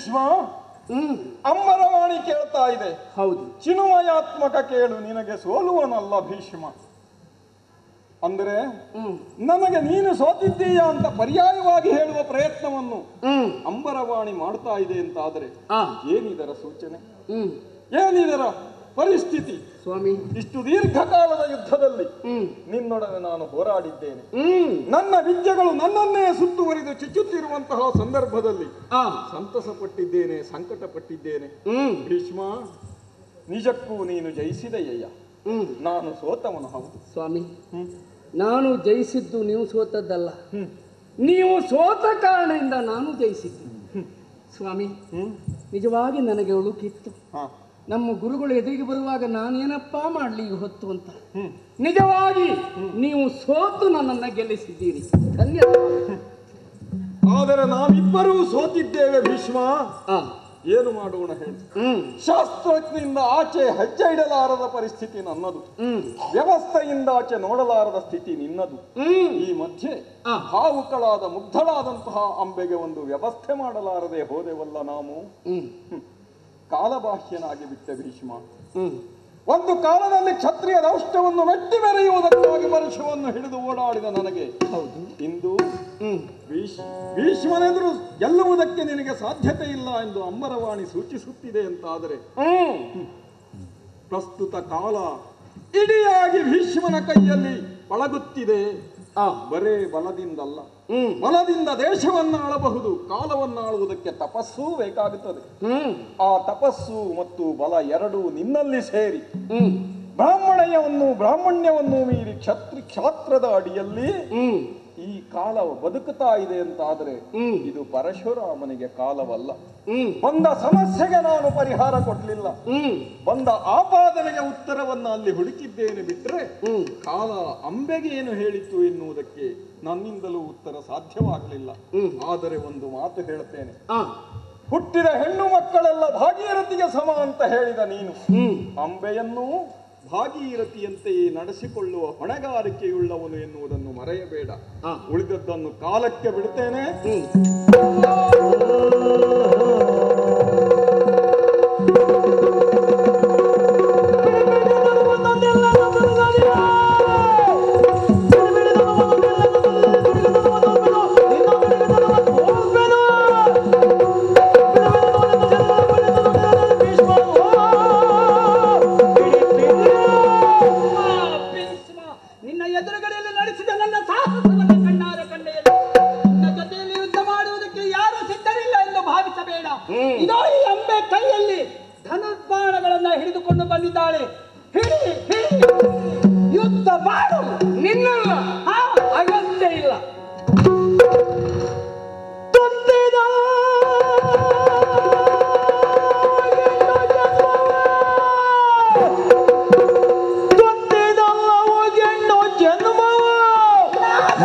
ಭೀಷ್ಮ, ಅಮ್ಮರವಾಣಿ ಕೇಳ್ತಾ ಇದೆ. ಹೌದು. ಚಿನ್ಮಯಾತ್ಮಕ ಕೇಳು, ನಿನಗೆ ಸೋಲುವನಲ್ಲ ಭೀಷ್ಮ. ಅಂದರೆ ನನಗೆ ನೀನು ಸೋತಿದ್ದೀಯಾ ಅಂತ ಪರ್ಯಾಯವಾಗಿ ಹೇಳುವ ಪ್ರಯತ್ನವನ್ನು ಅಂಬರವಾಣಿ ಮಾಡ್ತಾ ಇದೆ ಅಂತಾದರೆ ಏನಿದರ ಸೂಚನೆ, ಏನಿದರ ಪರಿಸ್ಥಿತಿ? ಸ್ವಾಮಿ, ಇಷ್ಟು ದೀರ್ಘಕಾಲದ ಯುದ್ಧದಲ್ಲಿ ನಿನ್ನೊಡನೆ ನಾನು ಹೋರಾಡಿದ್ದೇನೆ. ನನ್ನ ವಿದ್ಯೆಗಳು ನನ್ನನ್ನೇ ಸುತ್ತುವರಿದು ಚುಚ್ಚುತ್ತಿರುವಂತಹ ಸಂದರ್ಭದಲ್ಲಿ ಸಂತಸ ಪಟ್ಟಿದ್ದೇನೆ, ಸಂಕಟ ಪಟ್ಟಿದ್ದೇನೆ. ಭೀಷ್ಮ, ನಿಜಕ್ಕೂ ನೀನು ಜಯಿಸಿದೆಯಯ್ಯ, ನಾನು ಸೋತವನು. ಹೌದು ಸ್ವಾಮಿ, ನಾನು ಜಯಿಸಿದ್ದು ನೀವು ಸೋತದ್ದಲ್ಲ, ನೀವು ಸೋತ ಕಾರಣದಿಂದ ನಾನು ಜಯಿಸಿದ್ದು. ಸ್ವಾಮಿ, ನಿಜವಾಗಿ ನನಗೆ ಉಳುಕಿತ್ತು. ನಮ್ಮ ಗುರುಗಳು ಎದುರಿಗೆ ಬರುವಾಗ ನಾನೇನಪ್ಪ ಮಾಡಲಿ ಹೊತ್ತು ಅಂತ. ನಿಜವಾಗಿ ನೀವು ಸೋತು ನನ್ನನ್ನು ಗೆಲ್ಲಿಸಿದ್ದೀರಿ, ಧನ್ಯವಾದ. ಆದರೆ ನಾವಿಬ್ಬರೂ ಸೋತಿದ್ದೇವೆ ಭೀಷ್ಮ. ಏನು ಮಾಡೋಣ ಹೇಳಿ? ಶಾಸ್ತ್ರಜ್ಞರಿಂದ ಆಚೆ ಹೆಜ್ಜೆ ಇಡಲಾರದ ಪರಿಸ್ಥಿತಿ ನನ್ನದು, ವ್ಯವಸ್ಥೆಯಿಂದ ಆಚೆ ನೋಡಲಾರದ ಸ್ಥಿತಿ ನಿನ್ನದು. ಈ ಮಧ್ಯೆ ಭಾವುಕಳಾದ ಮುಗ್ಧಳಾದಂತಹ ಅಂಬೆಗೆ ಒಂದು ವ್ಯವಸ್ಥೆ ಮಾಡಲಾರದೆ ಹೋದೆವಲ್ಲ ನಾವು. ಕಾಲಬಾಹ್ಯನಾಗಿ ಬಿಟ್ಟೆ ಭೀಷ್ಮ. ಒಂದು ಕಾಲದಲ್ಲಿ ಕ್ಷತ್ರಿಯ ದೌಷ್ಟ್ಯವನ್ನು ಮೆಟ್ಟಿ ಮೆರೆಯುವುದಕ್ಕಾಗಿ ಪರಶುವನ್ನು ಹಿಡಿದು ಓಡಾಡಿದ ನನಗೆ ಇಂದು ಭೀಷ್ಮನೆದುರು ಗೆಲ್ಲುವುದಕ್ಕೆ ನಿನಗೆ ಸಾಧ್ಯತೆ ಇಲ್ಲ ಎಂದು ಅಂಬರವಾಣಿ ಸೂಚಿಸುತ್ತಿದೆ ಅಂತಾದರೆ ಪ್ರಸ್ತುತ ಕಾಲ ಇಡಿಯಾಗಿ ಭೀಷ್ಮನ ಕೈಯಲ್ಲಿ ಪಳಗುತ್ತಿದೆ. ಬರೇ ಬಲದಿಂದಲ್ಲ, ಬಲದಿಂದ ದೇಶವನ್ನ ಆಳಬಹುದು, ಕಾಲವನ್ನು ಆಳುವುದಕ್ಕೆ ತಪಸ್ಸೂ ಬೇಕಾಗುತ್ತದೆ. ಆ ತಪಸ್ಸು ಮತ್ತು ಬಲ ಎರಡೂ ನಿನ್ನಲ್ಲಿ ಸೇರಿ ಬ್ರಾಹ್ಮಣ್ಯವನ್ನು ಮೀರಿ ಕ್ಷಾತ್ರದ ಅಡಿಯಲ್ಲಿ ಈ ಕಾಲ ಬದುಕುತ್ತಾ ಇದೆ ಅಂತಾದರೆ ಇದು ಪರಶುರಾಮನಿಗೆ ಕಾಲವಲ್ಲ. ಬಂದ ಸಮಸ್ಯೆಗೆ ನಾನು ಪರಿಹಾರ ಕೊಡ್ಲಿಲ್ಲ, ಬಂದ ಆಪಾದನೆಗೆ ಉತ್ತರವನ್ನ ಅಲ್ಲಿ ಹುಡುಕಿದ್ದೇನೆ ಬಿಟ್ರೆ ಕಾಲ ಅಂಬೆಗೆ ಏನು ಹೇಳಿತ್ತು ಎನ್ನುವುದಕ್ಕೆ ನನ್ನಿಂದಲೂ ಉತ್ತರ ಸಾಧ್ಯವಾಗಲಿಲ್ಲ. ಆದರೆ ಒಂದು ಮಾತು ಹೇಳುತ್ತೇನೆ, ಹುಟ್ಟಿದ ಹೆಣ್ಣು ಮಕ್ಕಳೆಲ್ಲ ಭಾಗೀರಥಿಗೆ ಸಮ ಅಂತ ಹೇಳಿದ ನೀನು ಅಂಬೆಯನ್ನು ಭಾಗೀರಥಿಯಂತೆಯೇ ನಡೆಸಿಕೊಳ್ಳುವ ಹೊಣೆಗಾರಿಕೆಯುಳ್ಳವನು ಎನ್ನುವುದನ್ನು ಮರೆಯಬೇಡ. ಉಳಿದದ್ದನ್ನು ಕಾಲಕ್ಕೆ ಬಿಡುತ್ತೇನೆ. ಯುದ್ಧ ಮಾಡು, ನಿನ್ನಲ್ಲ ಅಗತ್ಯ ಇಲ್ಲ.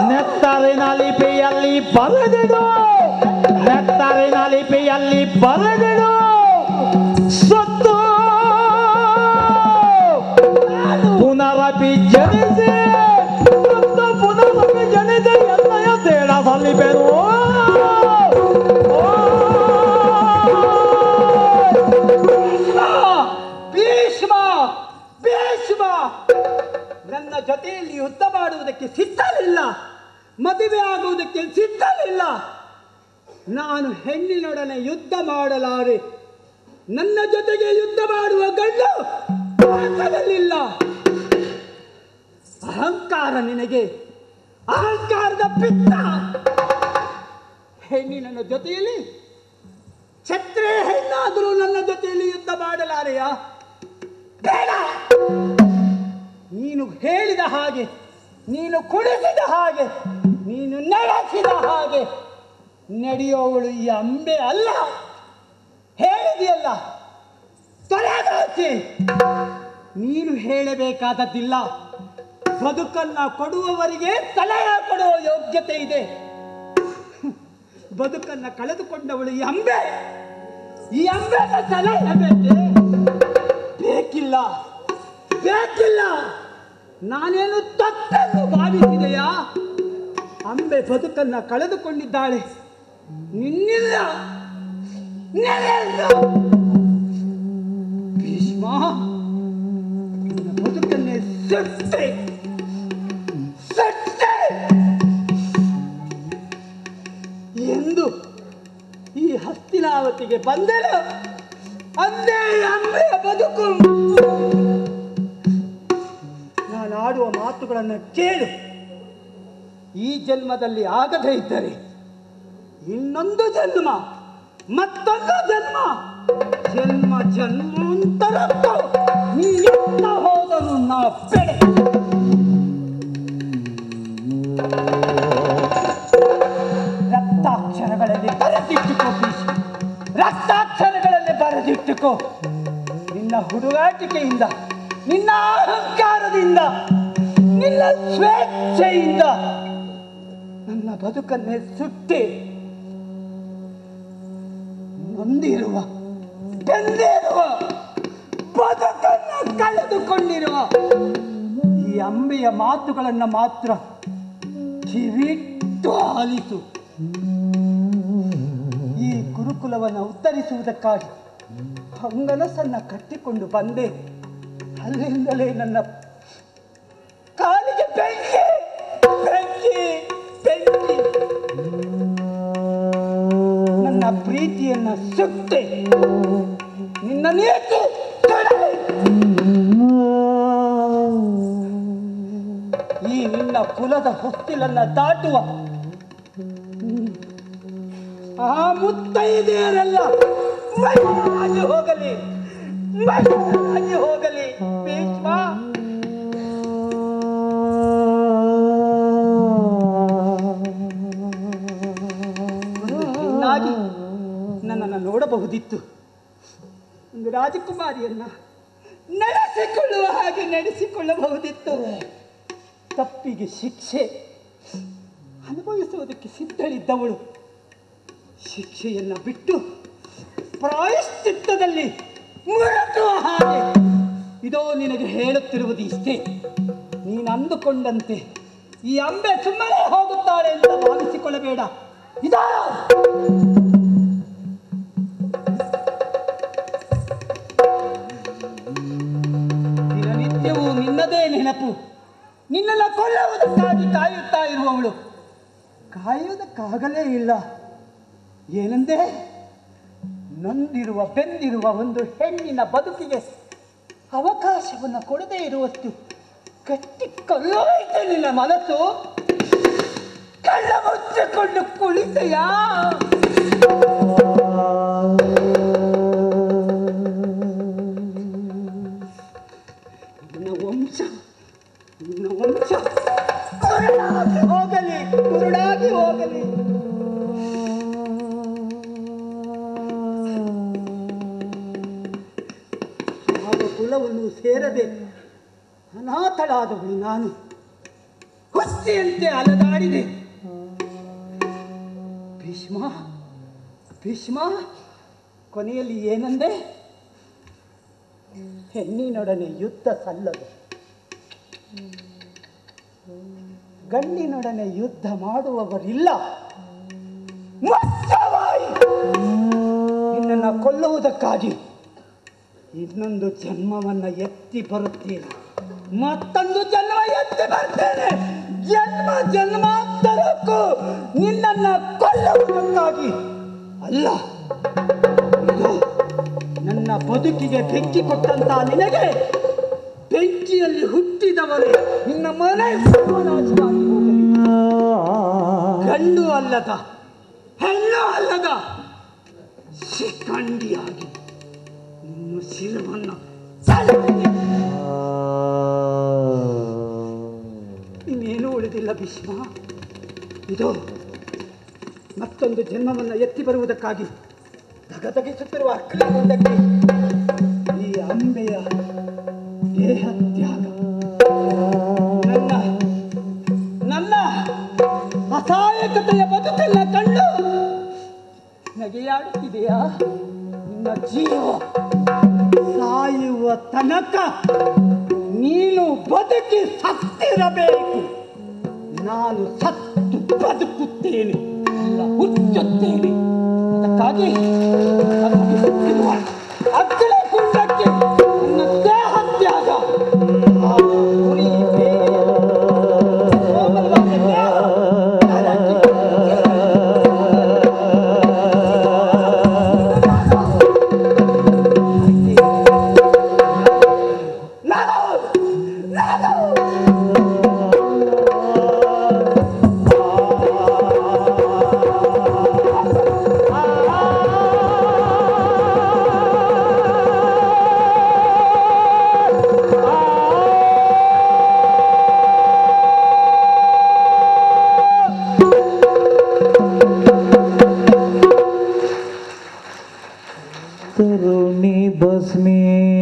ನೆತ್ತರಿನ ಲಿಪಿಯಲ್ಲಿ ಬರೆದಿಡು, ನೆತ್ತರಿನ ಲಿಪಿಯಲ್ಲಿ ಬರೆದಿಡು. ಸತ್ತು ಪುನರಪಿ ಜನಿಸಿ, ಪುನರಪಿ ಜನಿಸಿ ಎನ್ನಯ ತೇಡ ಸಲ್ಲಿಪೆನು. ಭೀಷ್ಮ, ಭೀಷ್ಮ ನನ್ನ ಜೊತೆಯಲ್ಲಿ ಯುದ್ಧ ಮಾಡುವುದಕ್ಕೆ ಸಿದ್ಧಲಿಲ್ಲ, ಮದುವೆ ಆಗುವುದಕ್ಕೆ ಸಿದ್ಧಲಿಲ್ಲ. ನಾನು ಹೆಣ್ಣಿನೊಡನೆ ಯುದ್ಧ ಮಾಡಲಾರೆ, ನನ್ನ ಜೊತೆಗೆ ಯುದ್ಧ ಮಾಡುವ ಗಂಡು ಭಾರತದಲ್ಲಿಲ್ಲ. ಅಹಂಕಾರ ನಿನಗೆ, ಅಹಂಕಾರದ ಪಿತ್ತ. ಹೆಣ್ಣಿನ ಜೊತೆಯಲ್ಲಿ ಕ್ಷತ್ರಿಯ ಹೆಣ್ಣಾದರೂ ನನ್ನ ಜೊತೆಯಲ್ಲಿ ಯುದ್ಧ ಮಾಡಲಾರೆಯಾ? ಬೇಡ. ನೀನು ಹೇಳಿದ ಹಾಗೆ, ನೀನು ಕುಡಿಸಿದ ಹಾಗೆ, ನೀನು ನಡೆಸಿದ ಹಾಗೆ ನಡೆಯುವವಳು ಈ ಅಂಬೆ ಅಲ್ಲ. ಹೇಳಿದೆಯಲ್ಲ, ತೊಲಗಾಚೆ. ನೀನು ಹೇಳಬೇಕಾದದ್ದಿಲ್ಲ. ಬದುಕನ್ನ ಕೊಡುವವರಿಗೆ ಸಲಹೆ ಕೊಡುವ ಯೋಗ್ಯತೆ ಇದೆ. ಬದುಕನ್ನ ಕಳೆದುಕೊಂಡವಳು ಈ ಅಂಬೆ. ಈ ಅಂಬೆಗೆ ಸಲಹೆ ಬೇಕಿಲ್ಲ, ಬೇಕಿಲ್ಲ. ನಾನೇನು ತಪ್ಪೆಂದು ಭಾವಿಸಿದೆಯಾ? ಅಂಬೆ ಬದುಕನ್ನ ಕಳೆದುಕೊಂಡಿದ್ದಾಳೆ, ನಿನ್ನಿಲ್ಲ. ನೆನೆದು ಭೀಷ್ಮ ನಿನ್ನ ಬದುಕನ್ನೇ ಸುಟ್ಟೆ ಎಂದು ಈ ಹಸ್ತಿನಾವತಿಗೆ ಬಂದರೆ ಅಂದೇ ಅಂಬೆಯ ಬದುಕು. ನಾನು ಆಡುವ ಮಾತುಗಳನ್ನು ಕೇಳು. ಈ ಜನ್ಮದಲ್ಲಿ ಆಗದೇ ಇದ್ದರೆ ಇನ್ನೊಂದು ಜನ್ಮ, ಮತ್ತೊಂದು ಜನ್ಮ, ಜನ್ಮ ಜನ್ಮಾಂತರಕ್ಕೂ ನೀನೆತ್ತ ಹೋದರೂ ನಾ ಬೆಳೆ. ರಕ್ತಾಕ್ಷರಗಳಲ್ಲಿ ಬರೆದಿಟ್ಟುಕೋ ಭೀಷ್ಮ, ರಕ್ತಾಕ್ಷರಗಳಲ್ಲಿ ಬರೆದಿಟ್ಟುಕೋ. ನಿನ್ನ ಹುಡುಗಾಟಿಕೆಯಿಂದ, ನಿನ್ನ ಅಹಂಕಾರದಿಂದ, ನಿನ್ನ ಸ್ವೇಚ್ಛೆಯಿಂದ ನನ್ನ ಬದುಕನ್ನೇ ಸುಟ್ಟಿ ನೊಂದಿರುವ, ಬೆಂದಿರುವ, ಬದುಕನ್ನು ಕಳೆದುಕೊಂಡಿರುವ ಈ ಅಂಬೆಯ ಮಾತುಗಳನ್ನು ಮಾತ್ರ ಕಿವಿಟ್ಟು ಆಲಿಸು. ಈ ಗುರುಕುಲವನ್ನು ಉತ್ತರಿಸುವುದಕ್ಕಾಗಿ ಹಂಗನಸನ್ನ ಕಟ್ಟಿಕೊಂಡು ಬಂದೆ. ಅಲ್ಲಿಂದಲೇ ನನ್ನ ಕಾಲಿಗೆ ಬೆಂಕಿ ಬೆಂಕಿ ಬೆಂಕಿ. ನನ್ನ ಪ್ರೀತಿಯನ್ನ ಸುಟ್ಟೆ, ನಿನ್ನ ನೀತಿ ಈ ನಿನ್ನ ಕುಲದ ಹೊಸ್ತಿಲನ್ನ ದಾಟುವ ಆ ಮುತ್ತೈದೆಯರೆಲ್ಲ ಮೈಯಾಗಿ ಹೋಗಲಿ, ಮೈಯಾಗಿ ಹೋಗಲಿ ಭೀಷ್ಮ. ಹೀಗಾಗಿ ನನ್ನನ್ನು ನೋಡಬಹುದಿತ್ತು. ಒಂದು ರಾಜಕುಮಾರಿಯನ್ನ ನಡೆಸಿಕೊಳ್ಳುವ ಹಾಗೆ ನಡೆಸಿಕೊಳ್ಳಬಹುದಿತ್ತು. ತಪ್ಪಿಗೆ ಶಿಕ್ಷೆ ಅನುಭವಿಸುವುದಕ್ಕೆ ಸಿದ್ಧಳಿದ್ದವಳು ಶಿಕ್ಷೆಯನ್ನು ಬಿಟ್ಟು ಪ್ರಾಯಶ್ಚಿತ್ತದಲ್ಲಿ ಮುಳುಗುವ ಹಾಗೆ. ಇದೋ ನಿನಗೆ ಹೇಳುತ್ತಿರುವುದು ಇಷ್ಟೇ. ನೀನು ಅಂದುಕೊಂಡಂತೆ ಈ ಅಂಬೆ ಸುಮ್ಮನೆ ಹೋಗುತ್ತಾಳೆ ಅಂತ ಭಾವಿಸಿಕೊಳ್ಳಬೇಡ. ಇದಾ ದಿನನಿತ್ಯವೂ ನಿನ್ನದೇ ನೆನಪು, ನಿನ್ನನ್ನು ಕೊಲ್ಲುವುದಕ್ಕಾಗಿ ಕಾಯುತ್ತಾ ಇರುವವಳು ಕಾಯುವುದಕ್ಕಾಗಲೇ ಇಲ್ಲ. ಏನೆಂದೇ ನೊಂದಿರುವ ಬೆಂದಿರುವ ಒಂದು ಹೆಣ್ಣಿನ ಬದುಕಿಗೆ ಅವಕಾಶವನ್ನು ಕೊಡದೇ ಇರುವಷ್ಟು ಕಟ್ಟಿಕೊಳ್ಳೋಯ್ತು ನಿನ್ನ ಮನಸ್ಸು. ಕಳ್ಳ ಮುಚ್ಚಿಕೊಂಡು ಕುಳಿತೆಯಾ? ನಿನ್ನ ವಂಶ ಕುರುಡಾಗಿ ಹೋಗಲಿ, ಕುರುಡಾಗಿ ಹೋಗಲಿ. ಕುಲವನ್ನು ಸೇರದೆ ಅನಾಥಳಾದವಳು ನಾನು. ಹುಚ್ಚಿಯಂತೆ ಅಲದಾಡಿದೆ. ಭೀಷ್ಮ ಭೀಷ್ಮ ಕೊನೆಯಲ್ಲಿ ಏನಂದೆ? ಹೆಣ್ಣಿನೊಡನೆ ಯುದ್ಧ ಸಲ್ಲದು, ಗಂಡಿನೊಡನೆ ಯುದ್ಧ ಮಾಡುವವರಿಲ್ಲ. ನಿನ್ನನ್ನು ಕೊಲ್ಲುವುದಕ್ಕಾಗಿ ಇನ್ನೊಂದು ಜನ್ಮವನ್ನು ಎತ್ತಿ ಬರುತ್ತೇನೆ, ಮತ್ತೊಂದು ಜನ್ಮ ಎತ್ತಿ ಬರ್ತೇನೆ. ಜನ್ಮ ಜನ್ಮಾಂತರಕ್ಕೂ ನಿನ್ನನ್ನು ಕೊಲ್ಲುವುದಕ್ಕಾಗಿ ಅಲ್ಲ. ಇದು ನನ್ನ ಬದುಕಿಗೆ ಬೆಂಕಿ ಕೊಟ್ಟಂತ ನಿನಗೆ ಬೆಂಕಿಯಲ್ಲಿ ಹುಟ್ಟಿದವರೇ ನಿನ್ನ ಮನೆ ಸರ್ವನಾಶವಾಗಿ ಹೋಗಲಿ. ಗಂಡು ಅಲ್ಲದ ಹೆಣ್ಣು ಅಲ್ಲದ ಶಿಖಂಡಿಯಾಗಿ ನಿನ್ನ ಶಿರವನ್ನು ಇನ್ನೇನು ಉಳಿದಿಲ್ಲ ಭೀಷ್ಮ. ಇದು ಮತ್ತೊಂದು ಜನ್ಮವನ್ನು ಎತ್ತಿ ಬರುವುದಕ್ಕಾಗಿ ಧಗಧಗಿಸುತ್ತಿರುವ ಅಗ್ನಿಗುಂಡಕ್ಕೆ ಈ ಅಂಬೆಯ ದೇಹ ತ್ಯಾಗ ನನ್ನ ಅಸಹಾಯಕತೆಯ ಬದುಕನ್ನ ಕಂಡು ನಗೆಯಾಡುತ್ತಿದೆಯಾ? ನಿನ್ನ ಜೀವ ಸಾಯುವ ತನಕ ನೀನು ಬದುಕಿ ಸತ್ತಿರಬೇಕು. ನಾನು ಸತ್ತು ಬದುಕುತ್ತೇನೆ, ಅಲ್ಲ ಹುಚ್ಚುತ್ತೇನೆ. ಅದಕ್ಕಾಗಿ ಅಗ್ಲ ಕುಂಡಕ್ಕೆ ನನ್ನ ದೇಹ ತ್ಯಾಗ ಆ ಹುಲಿ ಬೇರೆಯ ಕೋಮಲವಾದ ದೇಹ ತರುಣಿ ಭಸ್ಮೀಭೂತವಾಗಲು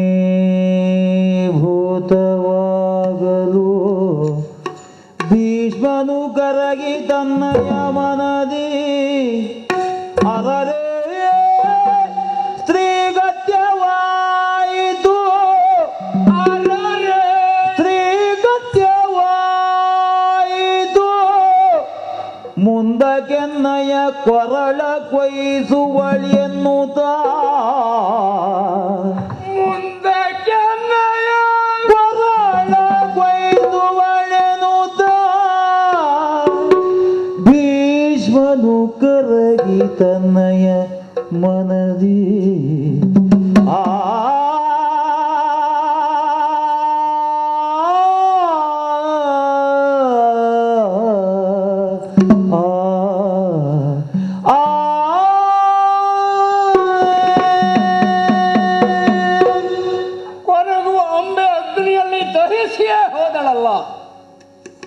ಭೀಷ್ಮನು ಕರಗಿ ತನ್ನಯ ಮನದಿ ಅರರೆ ಸ್ತ್ರೀಗತ್ಯವಾಯಿತು ಅರರೆ ಸ್ತ್ರೀಗತ್ಯವಾಯಿತು ಮುಂದಕ್ಕೆನ್ನಯ ಕೊರಳ ಕೊಯ್ಸುವಳಿ ಎನ್ನುತ್ತಾ ಮುಂದಕ್ಕೆನ್ನಯ ಕೊರಳ ಕೊಯ್ಸುವಳೆನುತ್ತಾ ಭೀಷ್ಮನು ಕರಗಿ ತನ್ನಯ ಮನದಿ ಆ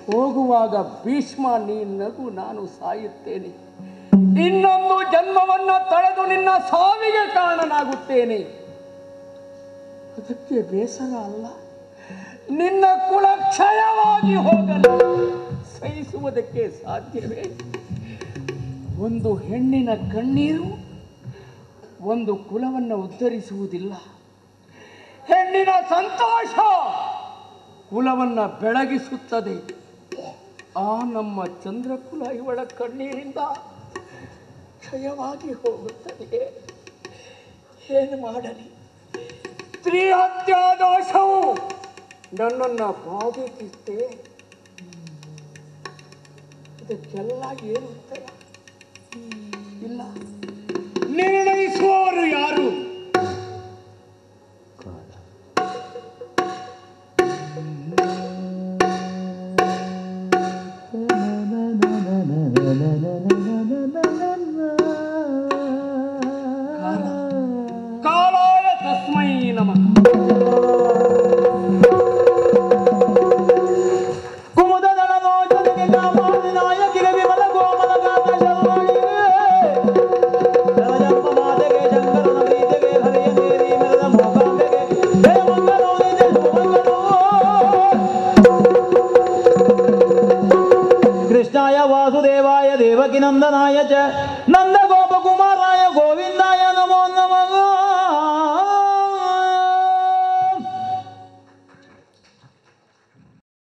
ಹೋಗುವಾಗ ಭೀಷ್ಮ ನೀ ನಗು, ನಾನು ಸಾಯುತ್ತೇನೆ. ಇನ್ನೊಂದು ಜನ್ಮವನ್ನ ತಳೆದು ನಿನ್ನ ಸಾವಿಗೆ ಕಾರಣನಾಗುತ್ತೇನೆ. ಅದಕ್ಕೆ ಬೇಸರ ಅಲ್ಲ, ನಿನ್ನ ಕುಲ ಕ್ಷಯವಾಗಿ ಹೋಗಲು ಸಹಿಸುವುದಕ್ಕೆ ಸಾಧ್ಯವೇ? ಒಂದು ಹೆಣ್ಣಿನ ಕಣ್ಣೀರು ಒಂದು ಕುಲವನ್ನು ಉದ್ಧರಿಸುವುದಿಲ್ಲ. ಹೆಣ್ಣಿನ ಸಂತೋಷ ಕುಲವನ್ನ ಬೆಳಗಿಸುತ್ತದೆ. ಆ ನಮ್ಮ ಚಂದ್ರಕುಲ ಇವಳ ಕಣ್ಣೀರಿಂದ ಕ್ಷಯವಾಗಿ ಹೋಗುತ್ತದೆ. ಏನು ಮಾಡಲಿ? ಸ್ತ್ರೀ ಹತ್ಯಾ ದೋಷವು ನನ್ನನ್ನು ಬಾಧಿಸುತ್ತೆ. ಇದಕ್ಕೆಲ್ಲ ಏನು ಉತ್ತರ? ಇಲ್ಲ. ನಿರ್ಣಯಿಸುವವರು ಯಾರು? ಕಾಲಾಯ ತಸ್ಮೈ ನಮಃ. ಕೃಷ್ಣಾಯ ವಾಸುದೇವಾಯ ದೇವಕಿ ನಂದನಾಯ ಚ ನಂದ ಗೋಪಕುಮಾರಾಯ ಗೋವಿಂದಾಯ ನಮೋ ನಮಃ.